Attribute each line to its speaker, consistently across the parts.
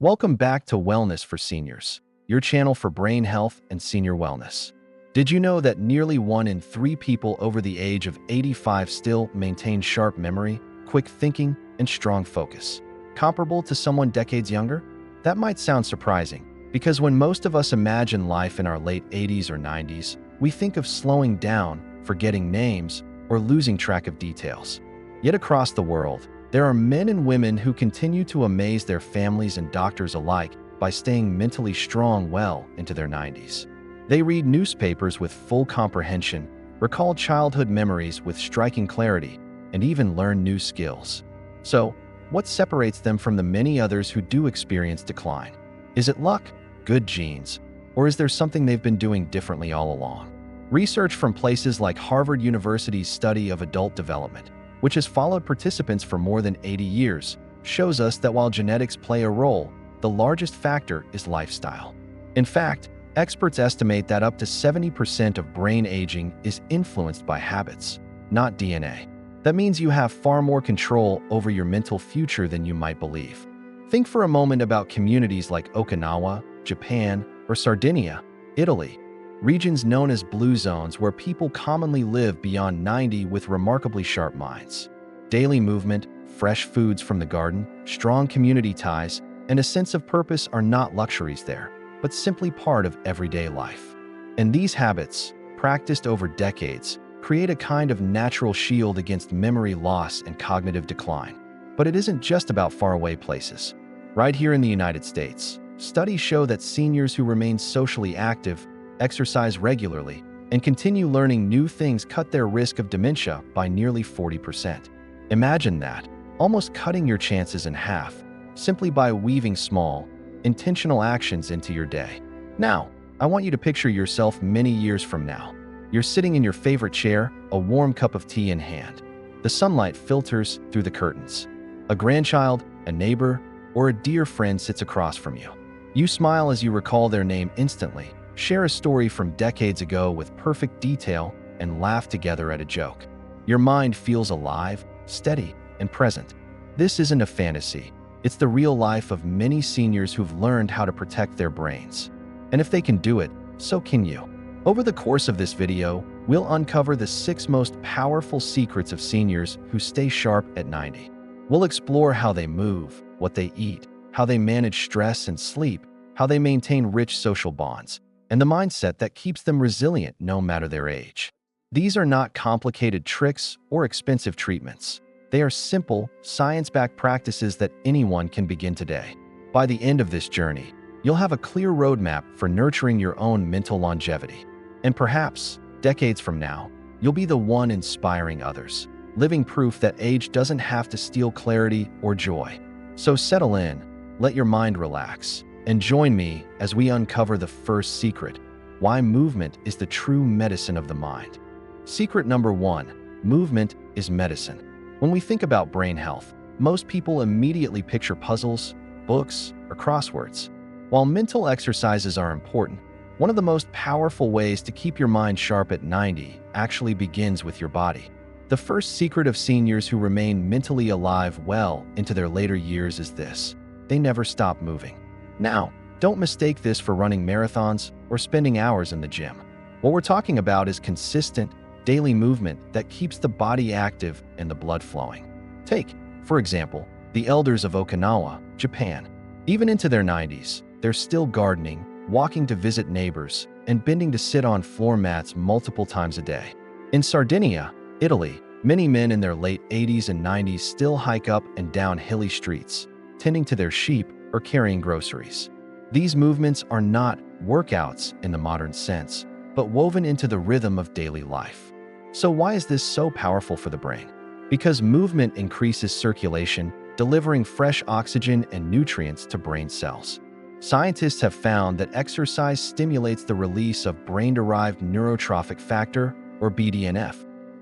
Speaker 1: Welcome back to Wellness for Seniors, your channel for brain health and senior wellness. Did you know that nearly 1 in 3 people over the age of 85 still maintain sharp memory, quick thinking, and strong focus, comparable to someone decades younger? That might sound surprising, because when most of us imagine life in our late 80s or 90s, we think of slowing down, forgetting names, or losing track of details. Yet across the world, there are men and women who continue to amaze their families and doctors alike by staying mentally strong well into their 90s. They read newspapers with full comprehension, recall childhood memories with striking clarity, and even learn new skills. So, what separates them from the many others who do experience decline? Is it luck, good genes, or is there something they've been doing differently all along? Research from places like Harvard University's study of adult development, which has followed participants for more than 80 years, shows us that while genetics play a role, the largest factor is lifestyle. In fact, experts estimate that up to 70% of brain aging is influenced by habits, not DNA. That means you have far more control over your mental future than you might believe. Think for a moment about communities like Okinawa, Japan, or Sardinia, Italy, regions known as blue zones where people commonly live beyond 90 with remarkably sharp minds. Daily movement, fresh foods from the garden, strong community ties, and a sense of purpose are not luxuries there, but simply part of everyday life. And these habits, practiced over decades, create a kind of natural shield against memory loss and cognitive decline. But it isn't just about faraway places. Right here in the United States, studies show that seniors who remain socially active, exercise regularly, and continue learning new things cut their risk of dementia by nearly 40%. Imagine that, almost cutting your chances in half, simply by weaving small, intentional actions into your day. Now, I want you to picture yourself many years from now. You're sitting in your favorite chair, a warm cup of tea in hand. The sunlight filters through the curtains. A grandchild, a neighbor, or a dear friend sits across from you. You smile as you recall their name instantly, share a story from decades ago with perfect detail, and laugh together at a joke. Your mind feels alive, steady, and present. This isn't a fantasy. It's the real life of many seniors who've learned how to protect their brains. And if they can do it, so can you. Over the course of this video, we'll uncover the 6 most powerful secrets of seniors who stay sharp at 90. We'll explore how they move, what they eat, how they manage stress and sleep, how they maintain rich social bonds, and the mindset that keeps them resilient no matter their age. These are not complicated tricks or expensive treatments. They are simple, science-backed practices that anyone can begin today. By the end of this journey, you'll have a clear roadmap for nurturing your own mental longevity. And perhaps, decades from now, you'll be the one inspiring others, living proof that age doesn't have to steal clarity or joy. So settle in, let your mind relax, and join me as we uncover the first secret: why movement is the true medicine of the mind. Secret number 1: movement is medicine. When we think about brain health, most people immediately picture puzzles, books, or crosswords. While mental exercises are important, one of the most powerful ways to keep your mind sharp at 90 actually begins with your body. The first secret of seniors who remain mentally alive well into their later years is this: they never stop moving. Now, don't mistake this for running marathons or spending hours in the gym. What we're talking about is consistent, daily movement that keeps the body active and the blood flowing. Take, for example, the elders of Okinawa, Japan. Even into their 90s, they're still gardening, walking to visit neighbors, and bending to sit on floor mats multiple times a day. In Sardinia, Italy, many men in their late 80s and 90s still hike up and down hilly streets, tending to their sheep or carrying groceries. These movements are not workouts in the modern sense, but woven into the rhythm of daily life. So why is this so powerful for the brain? Because movement increases circulation, delivering fresh oxygen and nutrients to brain cells. Scientists have found that exercise stimulates the release of brain-derived neurotrophic factor, or BDNF,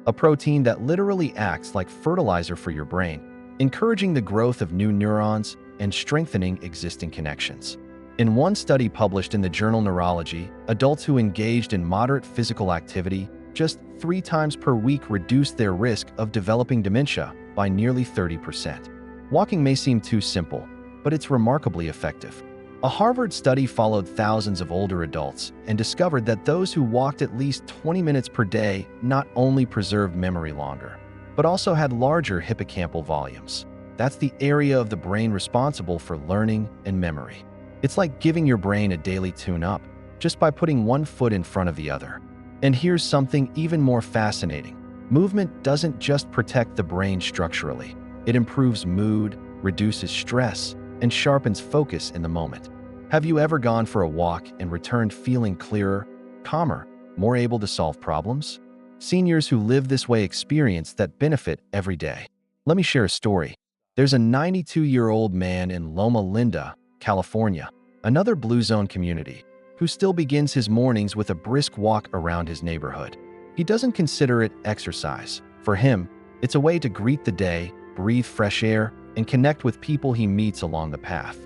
Speaker 1: a protein that literally acts like fertilizer for your brain, encouraging the growth of new neurons and strengthening existing connections. In one study published in the journal Neurology, adults who engaged in moderate physical activity just 3 times per week reduced their risk of developing dementia by nearly 30%. Walking may seem too simple, but it's remarkably effective. A Harvard study followed thousands of older adults and discovered that those who walked at least 20 minutes per day not only preserved memory longer, but also had larger hippocampal volumes. That's the area of the brain responsible for learning and memory. It's like giving your brain a daily tune-up just by putting one foot in front of the other. And here's something even more fascinating. Movement doesn't just protect the brain structurally. It improves mood, reduces stress, and sharpens focus in the moment. Have you ever gone for a walk and returned feeling clearer, calmer, more able to solve problems? Seniors who live this way experience that benefit every day. Let me share a story. There's a 92-year-old man in Loma Linda, California, another blue zone community, who still begins his mornings with a brisk walk around his neighborhood. He doesn't consider it exercise. For him, it's a way to greet the day, breathe fresh air, and connect with people he meets along the path.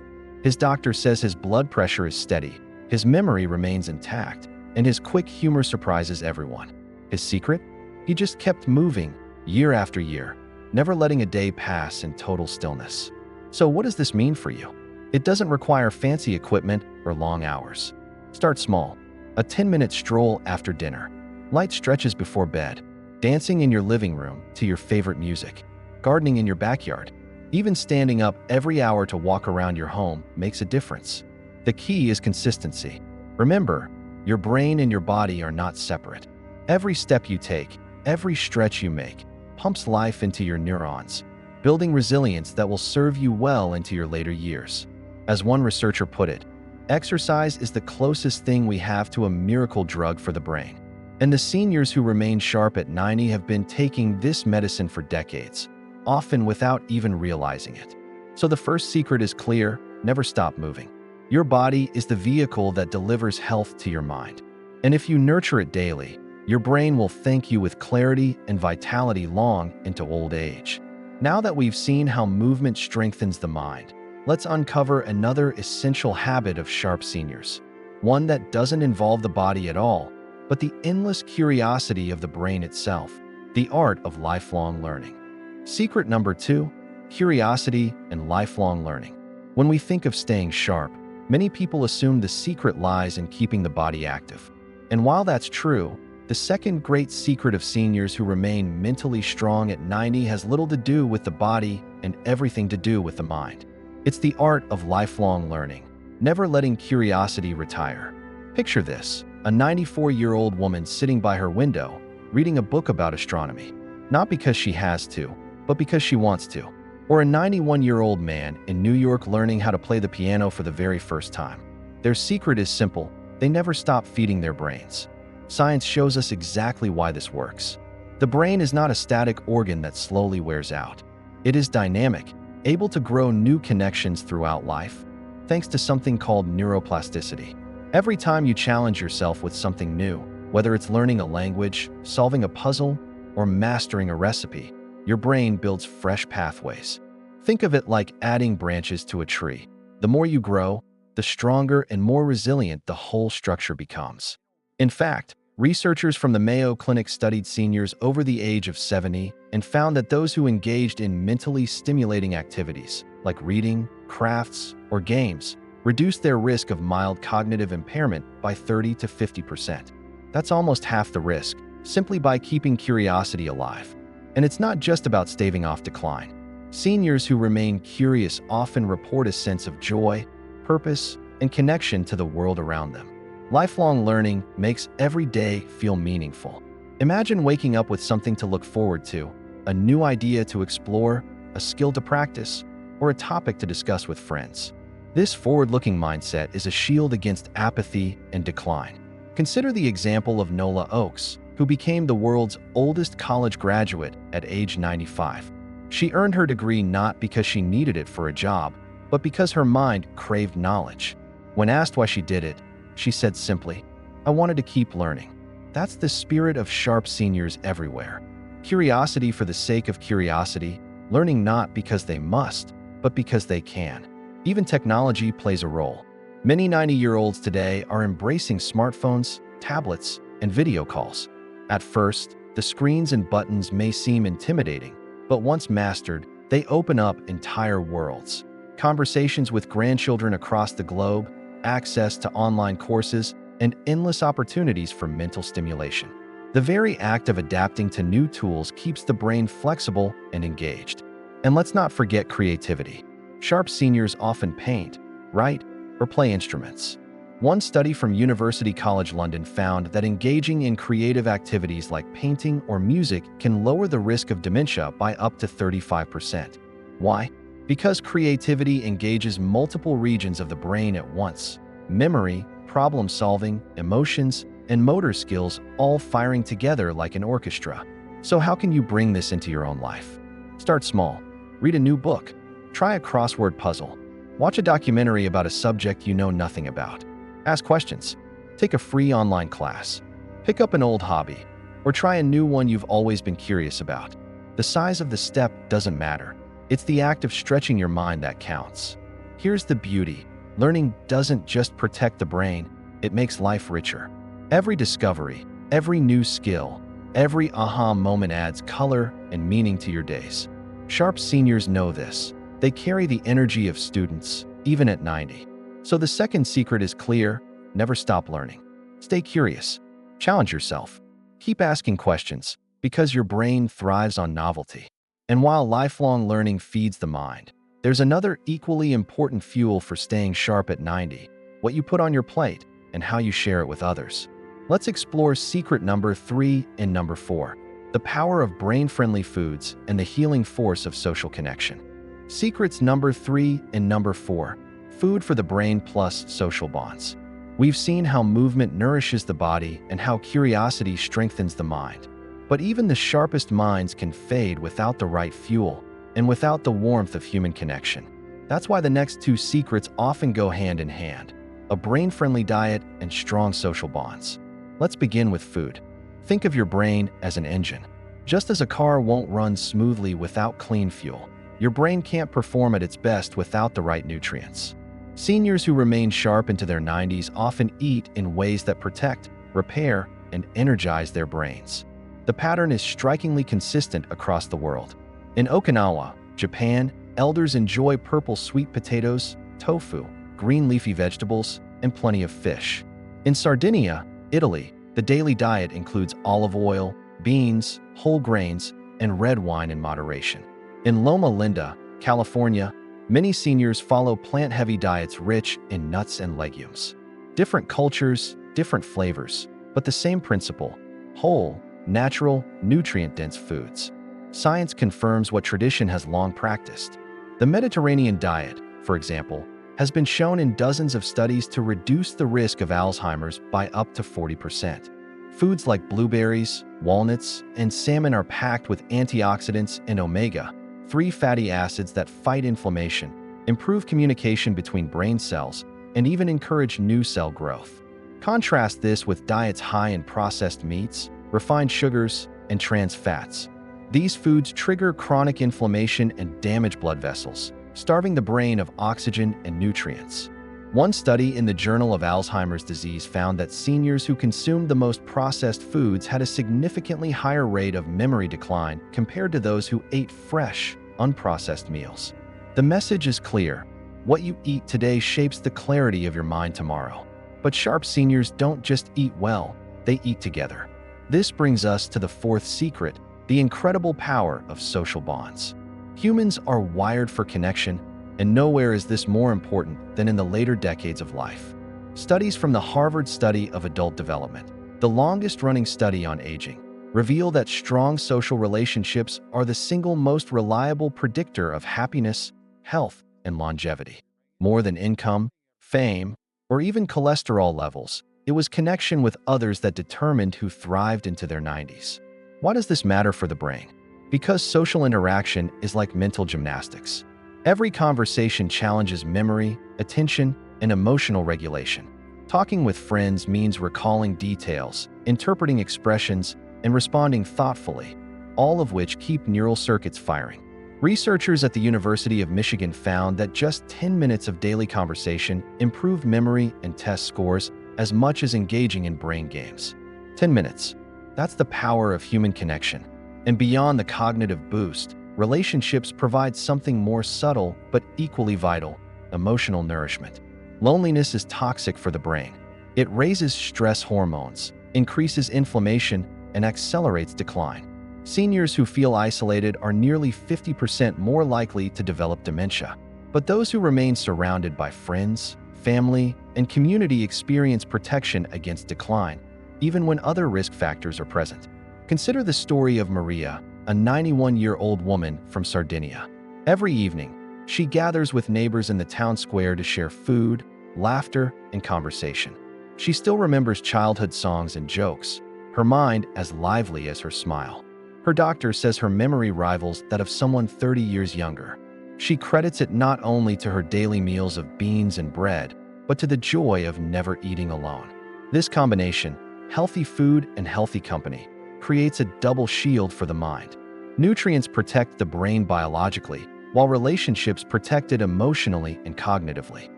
Speaker 1: His doctor says his blood pressure is steady, his memory remains intact, and his quick humor surprises everyone. His secret? He just kept moving, year after year, never letting a day pass in total stillness. So what does this mean for you? It doesn't require fancy equipment or long hours. Start small. A 10-minute stroll after dinner, light stretches before bed, dancing in your living room to your favorite music, gardening in your backyard. Even standing up every hour to walk around your home makes a difference. The key is consistency. Remember, your brain and your body are not separate. Every step you take, every stretch you make, pumps life into your neurons, building resilience that will serve you well into your later years. As one researcher put it, exercise is the closest thing we have to a miracle drug for the brain. And the seniors who remain sharp at 90 have been taking this medicine for decades, often without even realizing it. So the first secret is clear: never stop moving. Your body is the vehicle that delivers health to your mind. And if you nurture it daily, your brain will thank you with clarity and vitality long into old age. Now that we've seen how movement strengthens the mind, let's uncover another essential habit of sharp seniors, one that doesn't involve the body at all, but the endless curiosity of the brain itself, the art of lifelong learning. Secret number 2, curiosity and lifelong learning. When we think of staying sharp, many people assume the secret lies in keeping the body active. And while that's true, the second great secret of seniors who remain mentally strong at 90 has little to do with the body and everything to do with the mind. It's the art of lifelong learning, never letting curiosity retire. Picture this: a 94-year-old woman sitting by her window, reading a book about astronomy, not because she has to, but because she wants to. Or a 91-year-old man in New York learning how to play the piano for the very first time. Their secret is simple: they never stop feeding their brains. Science shows us exactly why this works. The brain is not a static organ that slowly wears out. It is dynamic, able to grow new connections throughout life, thanks to something called neuroplasticity. Every time you challenge yourself with something new, whether it's learning a language, solving a puzzle, or mastering a recipe, your brain builds fresh pathways. Think of it like adding branches to a tree. The more you grow, the stronger and more resilient the whole structure becomes. In fact, researchers from the Mayo Clinic studied seniors over the age of 70 and found that those who engaged in mentally stimulating activities, like reading, crafts, or games, reduced their risk of mild cognitive impairment by 30 to 50%. That's almost half the risk, simply by keeping curiosity alive. And it's not just about staving off decline. Seniors who remain curious often report a sense of joy, purpose, and connection to the world around them. Lifelong learning makes every day feel meaningful. Imagine waking up with something to look forward to, a new idea to explore, a skill to practice, or a topic to discuss with friends. This forward-looking mindset is a shield against apathy and decline. Consider the example of Nola Oakes, who became the world's oldest college graduate at age 95. She earned her degree not because she needed it for a job, but because her mind craved knowledge. When asked why she did it, she said simply, "I wanted to keep learning." That's the spirit of sharp seniors everywhere. Curiosity for the sake of curiosity, learning not because they must, but because they can. Even technology plays a role. Many 90-year-olds today are embracing smartphones, tablets, and video calls. At first, the screens and buttons may seem intimidating, but once mastered, they open up entire worlds. conversations with grandchildren across the globe, access to online courses, and endless opportunities for mental stimulation. The very act of adapting to new tools keeps the brain flexible and engaged. And let's not forget creativity. Sharp seniors often paint, write, or play instruments. One study from University College London found that engaging in creative activities like painting or music can lower the risk of dementia by up to 35%. Why? Because creativity engages multiple regions of the brain at once: memory, problem-solving, emotions, and motor skills all firing together like an orchestra. So how can you bring this into your own life? Start small. Read a new book. Try a crossword puzzle. Watch a documentary about a subject you know nothing about. Ask questions. Take a free online class. Pick up an old hobby, or try a new one you've always been curious about. The size of the step doesn't matter. It's the act of stretching your mind that counts. Here's the beauty. Learning doesn't just protect the brain, it makes life richer. Every discovery, every new skill, every aha moment adds color and meaning to your days. Sharp seniors know this. They carry the energy of students, even at 90. So the second secret is clear: never stop learning. Stay curious. Challenge yourself. Keep asking questions, because your brain thrives on novelty. And while lifelong learning feeds the mind, there's another equally important fuel for staying sharp at 90: what you put on your plate and how you share it with others. Let's explore secret number 3 and number 4: the power of brain-friendly foods and the healing force of social connection. Secrets number 3 and number 4: food for the brain plus social bonds. We've seen how movement nourishes the body and how curiosity strengthens the mind. But even the sharpest minds can fade without the right fuel and without the warmth of human connection. That's why the next 2 secrets often go hand in hand: a brain-friendly diet and strong social bonds. Let's begin with food. Think of your brain as an engine. Just as a car won't run smoothly without clean fuel, your brain can't perform at its best without the right nutrients. Seniors who remain sharp into their 90s often eat in ways that protect, repair, and energize their brains. The pattern is strikingly consistent across the world. In Okinawa, Japan, elders enjoy purple sweet potatoes, tofu, green leafy vegetables, and plenty of fish. In Sardinia, Italy, the daily diet includes olive oil, beans, whole grains, and red wine in moderation. In Loma Linda, California, many seniors follow plant-heavy diets rich in nuts and legumes. Different cultures, different flavors, but the same principle: whole, natural, nutrient-dense foods. Science confirms what tradition has long practiced. The Mediterranean diet, for example, has been shown in dozens of studies to reduce the risk of Alzheimer's by up to 40%. Foods like blueberries, walnuts, and salmon are packed with antioxidants and omega-3 fatty acids that fight inflammation, improve communication between brain cells, and even encourage new cell growth. Contrast this with diets high in processed meats, refined sugars, and trans fats. These foods trigger chronic inflammation and damage blood vessels, starving the brain of oxygen and nutrients. One study in the Journal of Alzheimer's Disease found that seniors who consumed the most processed foods had a significantly higher rate of memory decline compared to those who ate fresh, unprocessed meals. The message is clear: what you eat today shapes the clarity of your mind tomorrow. But sharp seniors don't just eat well, they eat together. This brings us to the 4th secret: the incredible power of social bonds. Humans are wired for connection, and nowhere is this more important than in the later decades of life. Studies from the Harvard Study of Adult Development, the longest-running study on aging, reveal that strong social relationships are the single most reliable predictor of happiness, health, and longevity. More than income, fame, or even cholesterol levels, it was connection with others that determined who thrived into their 90s. Why does this matter for the brain? Because social interaction is like mental gymnastics. Every conversation challenges memory, attention, and emotional regulation. Talking with friends means recalling details, interpreting expressions, and responding thoughtfully, all of which keep neural circuits firing. Researchers at the University of Michigan found that just 10 minutes of daily conversation improved memory and test scores as much as engaging in brain games. 10 minutes. That's the power of human connection. And beyond the cognitive boost, relationships provide something more subtle but equally vital: emotional nourishment. Loneliness is toxic for the brain. It raises stress hormones, increases inflammation, and accelerates decline. Seniors who feel isolated are nearly 50% more likely to develop dementia. But those who remain surrounded by friends, family, and community experience protection against decline, even when other risk factors are present. Consider the story of Maria, a 91-year-old woman from Sardinia. Every evening, she gathers with neighbors in the town square to share food, laughter, and conversation. She still remembers childhood songs and jokes, her mind as lively as her smile. Her doctor says her memory rivals that of someone 30 years younger. She credits it not only to her daily meals of beans and bread, but to the joy of never eating alone. This combination, healthy food and healthy company, creates a double shield for the mind. Nutrients protect the brain biologically, while relationships protect it emotionally and cognitively.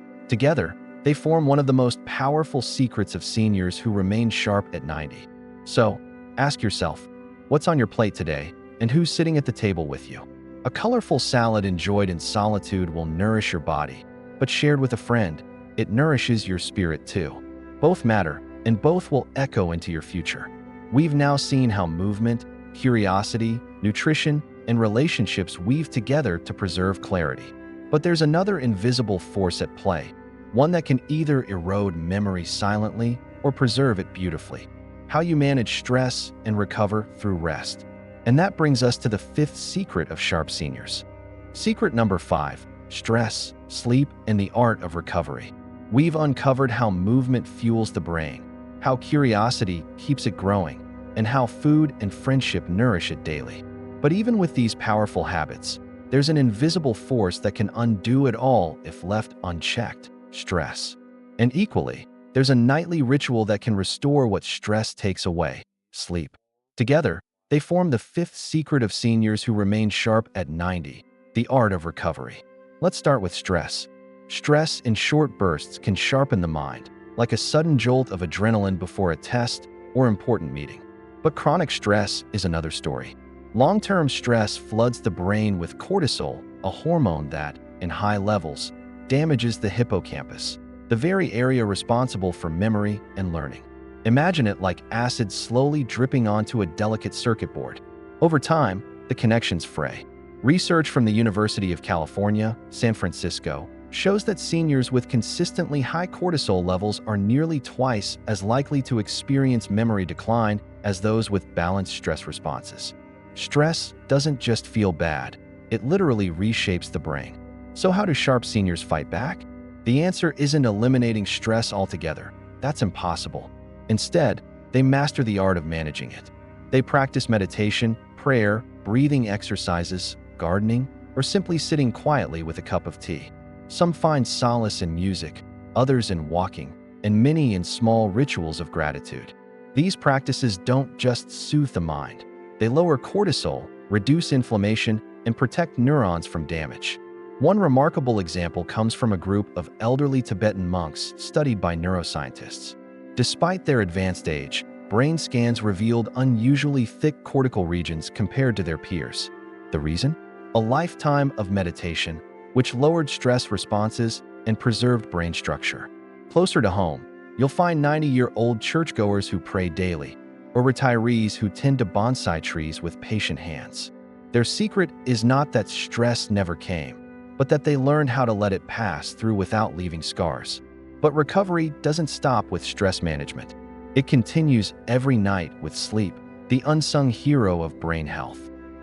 Speaker 1: Together, they form one of the most powerful secrets of seniors who remain sharp at 90. So, ask yourself, what's on your plate today, and who's sitting at the table with you? A colorful salad enjoyed in solitude will nourish your body, but shared with a friend, it nourishes your spirit too. Both matter, and both will echo into your future. We've now seen how movement, curiosity, nutrition, and relationships weave together to preserve clarity. But there's another invisible force at play, one that can either erode memory silently or preserve it beautifully: how you manage stress and recover through rest. And that brings us to the fifth secret of sharp seniors. Secret number 5: stress, sleep, and the art of recovery. We've uncovered how movement fuels the brain, how curiosity keeps it growing, and how food and friendship nourish it daily. But even with these powerful habits, there's an invisible force that can undo it all if left unchecked: stress. And equally, there's a nightly ritual that can restore what stress takes away: sleep. Together, they form the fifth secret of seniors who remain sharp at 90, the art of recovery. Let's start with stress. Stress in short bursts can sharpen the mind, like a sudden jolt of adrenaline before a test or important meeting. But chronic stress is another story. Long-term stress floods the brain with cortisol, a hormone that, in high levels, damages the hippocampus, the very area responsible for memory and learning. Imagine it like acid slowly dripping onto a delicate circuit board. Over time, the connections fray. Research from the University of California, San Francisco, shows that seniors with consistently high cortisol levels are nearly twice as likely to experience memory decline as those with balanced stress responses. Stress doesn't just feel bad, it literally reshapes the brain. So how do sharp seniors fight back? The answer isn't eliminating stress altogether. That's impossible. Instead, they master the art of managing it. They practice meditation, prayer, breathing exercises, gardening, or simply sitting quietly with a cup of tea. Some find solace in music, others in walking, and many in small rituals of gratitude. These practices don't just soothe the mind. They lower cortisol, reduce inflammation, and protect neurons from damage. One remarkable example comes from a group of elderly Tibetan monks studied by neuroscientists. Despite their advanced age, brain scans revealed unusually thick cortical regions compared to their peers. The reason? A lifetime of meditation, which lowered stress responses and preserved brain structure. Closer to home, you'll find 90-year-old churchgoers who pray daily, or retirees who tend to bonsai trees with patient hands. Their secret is not that stress never came, but that they learned how to let it pass through without leaving scars. But recovery doesn't stop with stress management. It continues every night with sleep, the unsung hero of brain health.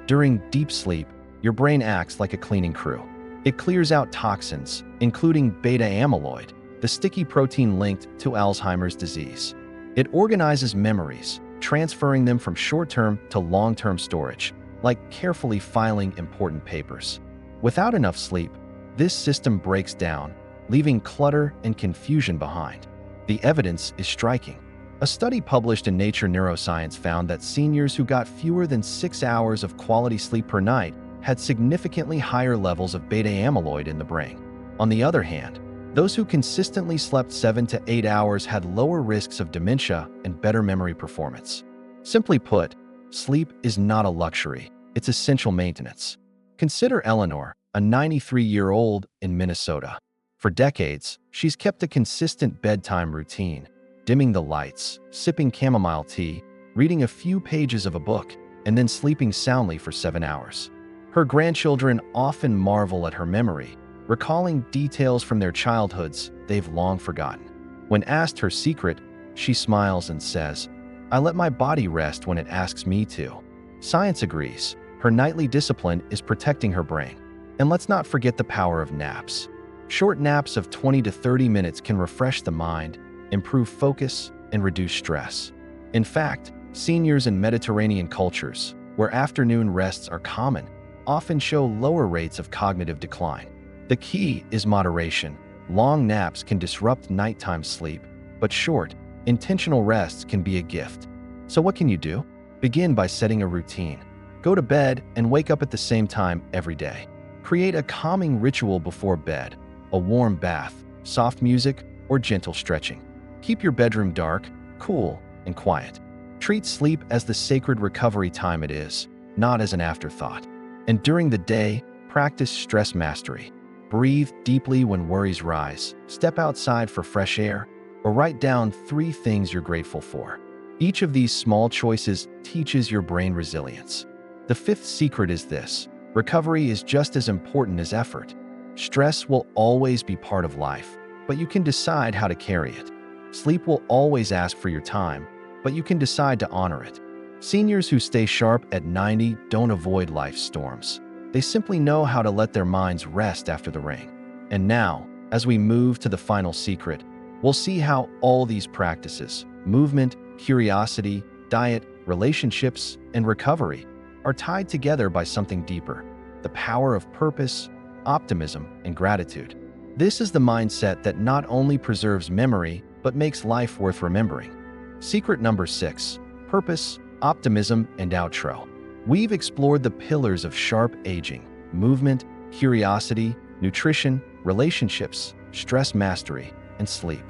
Speaker 1: During deep sleep, your brain acts like a cleaning crew. It clears out toxins, including beta amyloid, the sticky protein linked to Alzheimer's disease. It organizes memories, transferring them from short-term to long-term storage, like carefully filing important papers. Without enough sleep, this system breaks down, leaving clutter and confusion behind. The evidence is striking. A study published in Nature Neuroscience found that seniors who got fewer than 6 hours of quality sleep per night had significantly higher levels of beta amyloid in the brain. On the other hand, those who consistently slept 7 to 8 hours had lower risks of dementia and better memory performance. Simply put, sleep is not a luxury, it's essential maintenance. Consider Eleanor, a 93-year-old in Minnesota. For decades, she's kept a consistent bedtime routine, dimming the lights, sipping chamomile tea, reading a few pages of a book, and then sleeping soundly for 7 hours. Her grandchildren often marvel at her memory, recalling details from their childhoods they've long forgotten. When asked her secret, she smiles and says, "I let my body rest when it asks me to." Science agrees. Her nightly discipline is protecting her brain. And let's not forget the power of naps. Short naps of 20 to 30 minutes can refresh the mind, improve focus, and reduce stress. In fact, seniors in Mediterranean cultures, where afternoon rests are common, often show lower rates of cognitive decline. The key is moderation. Long naps can disrupt nighttime sleep, but short, intentional rests can be a gift. So what can you do? Begin by setting a routine. Go to bed and wake up at the same time every day. Create a calming ritual before bed, a warm bath, soft music, or gentle stretching. Keep your bedroom dark, cool, and quiet. Treat sleep as the sacred recovery time it is, not as an afterthought. And during the day, practice stress mastery. Breathe deeply when worries rise, step outside for fresh air, or write down 3 things you're grateful for. Each of these small choices teaches your brain resilience. The 5th secret is this: recovery is just as important as effort. Stress will always be part of life, but you can decide how to carry it. Sleep will always ask for your time, but you can decide to honor it. Seniors who stay sharp at 90 don't avoid life's storms. They simply know how to let their minds rest after the rain. And now, as we move to the final secret, we'll see how all these practices, movement, curiosity, diet, relationships, and recovery, are tied together by something deeper: the power of purpose, optimism, and gratitude. This is the mindset that not only preserves memory, but makes life worth remembering. Secret number 6: purpose, optimism, and outro. We've explored the pillars of sharp aging: movement, curiosity, nutrition, relationships, stress mastery, and sleep.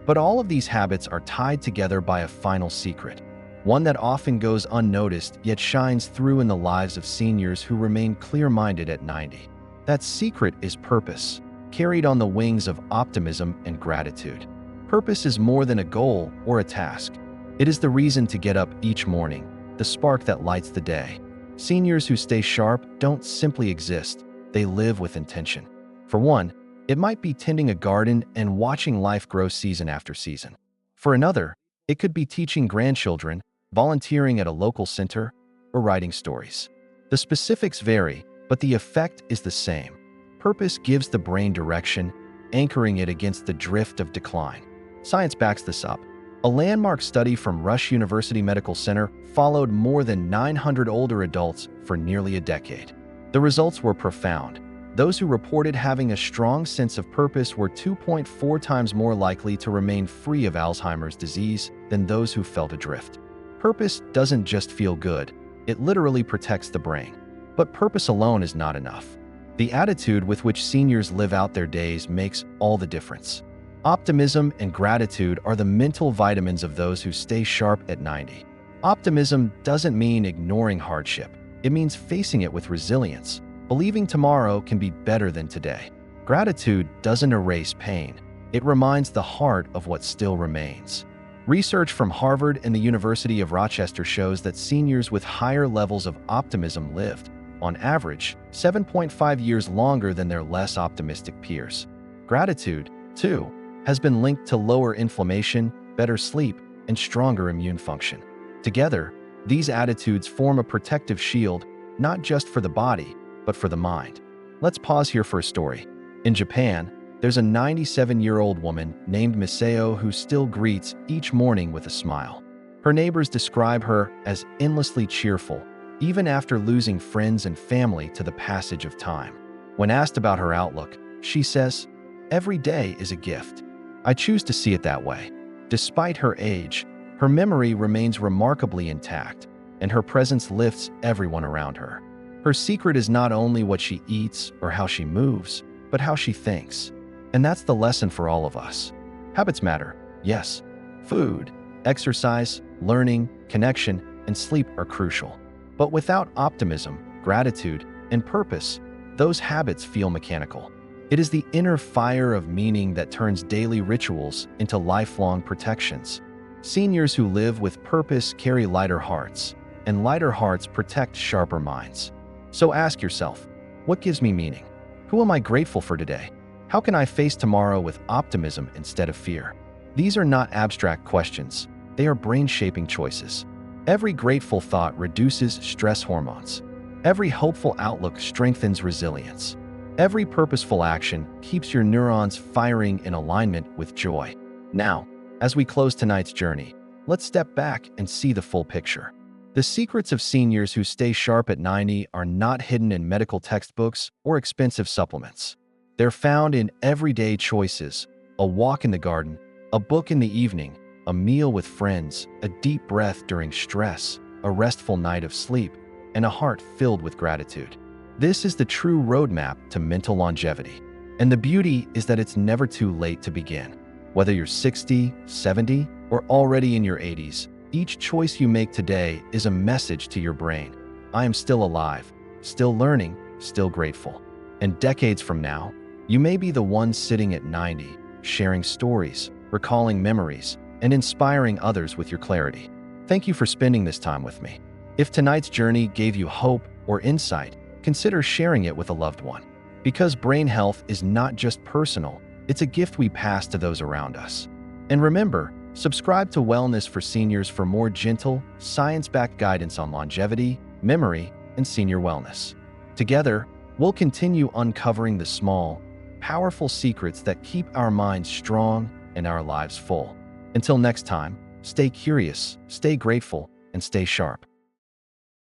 Speaker 1: But all of these habits are tied together by a final secret, one that often goes unnoticed yet shines through in the lives of seniors who remain clear-minded at 90. That secret is purpose, carried on the wings of optimism and gratitude. Purpose is more than a goal or a task. It is the reason to get up each morning, the spark that lights the day. Seniors who stay sharp don't simply exist, they live with intention. For one, it might be tending a garden and watching life grow season after season. For another, it could be teaching grandchildren, volunteering at a local center, or writing stories. The specifics vary, but the effect is the same. Purpose gives the brain direction, anchoring it against the drift of decline. Science backs this up. A landmark study from Rush University Medical Center followed more than 900 older adults for nearly a decade. The results were profound. Those who reported having a strong sense of purpose were 2.4 times more likely to remain free of Alzheimer's disease than those who felt adrift. Purpose doesn't just feel good, it literally protects the brain. But purpose alone is not enough. The attitude with which seniors live out their days makes all the difference. Optimism and gratitude are the mental vitamins of those who stay sharp at 90. Optimism doesn't mean ignoring hardship. It means facing it with resilience, believing tomorrow can be better than today. Gratitude doesn't erase pain. It reminds the heart of what still remains. Research from Harvard and the University of Rochester shows that seniors with higher levels of optimism lived, on average, 7.5 years longer than their less optimistic peers. Gratitude, too, has been linked to lower inflammation, better sleep, and stronger immune function. Together, these attitudes form a protective shield, not just for the body, but for the mind. Let's pause here for a story. In Japan, there's a 97-year-old woman named Miseo who still greets each morning with a smile. Her neighbors describe her as endlessly cheerful, even after losing friends and family to the passage of time. When asked about her outlook, she says, "Every day is a gift. I choose to see it that way." Despite her age, her memory remains remarkably intact, and her presence lifts everyone around her. Her secret is not only what she eats or how she moves, but how she thinks. And that's the lesson for all of us. Habits matter, yes. Food, exercise, learning, connection, and sleep are crucial. But without optimism, gratitude, and purpose, those habits feel mechanical. It is the inner fire of meaning that turns daily rituals into lifelong protections. Seniors who live with purpose carry lighter hearts, and lighter hearts protect sharper minds. So ask yourself, what gives me meaning? Who am I grateful for today? How can I face tomorrow with optimism instead of fear? These are not abstract questions. They are brain-shaping choices. Every grateful thought reduces stress hormones. Every hopeful outlook strengthens resilience. Every purposeful action keeps your neurons firing in alignment with joy. Now, as we close tonight's journey, let's step back and see the full picture. The secrets of seniors who stay sharp at 90 are not hidden in medical textbooks or expensive supplements. They're found in everyday choices: a walk in the garden, a book in the evening, a meal with friends, a deep breath during stress, a restful night of sleep, and a heart filled with gratitude. This is the true roadmap to mental longevity. And the beauty is that it's never too late to begin. Whether you're 60, 70, or already in your 80s, each choice you make today is a message to your brain. I am still alive, still learning, still grateful. And decades from now, you may be the one sitting at 90, sharing stories, recalling memories, and inspiring others with your clarity. Thank you for spending this time with me. If tonight's journey gave you hope or insight, consider sharing it with a loved one. Because brain health is not just personal, it's a gift we pass to those around us. And remember, subscribe to Wellness for Seniors for more gentle, science-backed guidance on longevity, memory, and senior wellness. Together, we'll continue uncovering the small, powerful secrets that keep our minds strong and our lives full. Until next time, stay curious, stay grateful, and stay sharp.